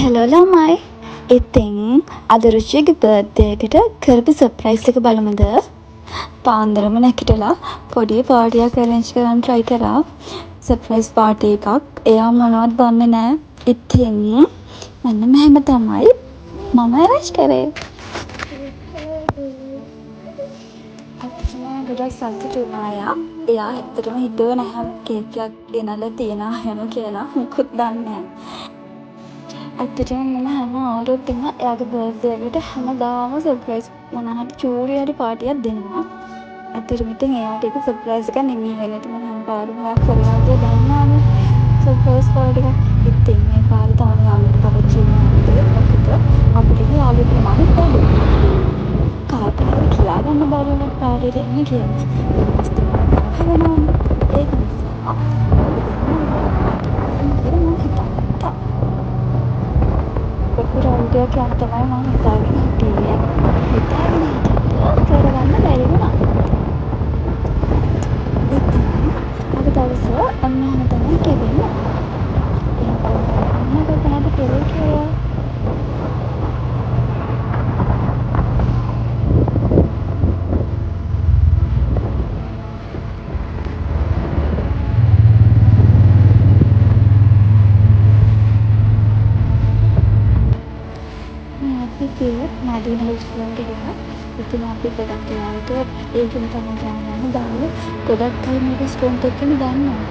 Hello ළමයි. ඉතින් අද රුචිගේ බර්ත්ඩේ එකට කරපු සර්ප්‍රයිස් එක බලමුද? පාන්දරම නැගිටලා පොඩි පාර්ටියක් arrange කරන්න try කරා. සර්ප්‍රයිස් පාර්ටි එකක්. එයා මොනවත් දන්නේ නෑ. ඉතින් මෙන්න මෙහෙම තමයි මම arrange කරේ. ගොඩක් සතුටු වුණා එයා. එයා ඇත්තටම හිතුවේ නැහැ කේක් එකක් ගෙනල්ලා තියනවා එහෙම කියලා. මුකුත් දන්නේ නෑ. ඇත්තටම මම හැම අවුරුද්දෙම එයාගේ බර්ත්ඩේ එකට හැමදාම සර්ප්‍රයිස් මොනවා හරි චූටි හරි පාටියක් දෙනවා. ඇත්තටම ඉතින් එයාට ඒක සර්ප්‍රයිස් එකක් නෙමෙයි වෙන්නේ. ඉතින් මම හැම පාරම ඔයා කරනවා කියලා දන්නවනේ සර්ප්‍රයිස් පාටි එකක්. ඉතින් මේ පාරේ තමයි යන්න කවච්චි වෙන්නේ. මොකද අපිට යාළුවෝ ප්‍රමාණය වැඩි. කාටවත් කියා ගන්න බැරි වුණා පාටියට එන්න කියලා. ඊට පස්සේ මම වෙනවනේ. ඒක නිසා මම හිතා ලොකු රවුන්ඩයක් යන්න තමයි මම හිතාගෙන හිටියේ. හිතාගෙන හිටියට කරගන්න බැරි වුණා. ඉතින් අද දවසේ ඔන්න ඔහොම තමයි කෙරෙන්නේ. ඉතින් ඔයාලා දන්නවද කොහොමද කෙරේ කියලා? මේ අපි ගියේ මැදින් රෙස්ටුරන්ට් එකට. ඉතින් අපි ගොඩක් වෙලාවට ඒකෙන් තමයි යන්නේ. දාන්නේ ගොඩක් අය මේ රෙස්ටුරන්ට් එකම දන්නවා.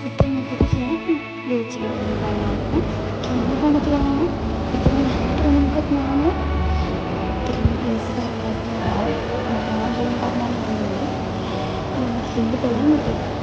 ඉතින් මොකද කියන්නේ? රුචිගේ බලන්න. කියන්න බලන්න. ඉතින් හැමෝටම මොකද නෑ. ඉතින් ප්ලීස් බලන්න. මම හින්දා බලන්න.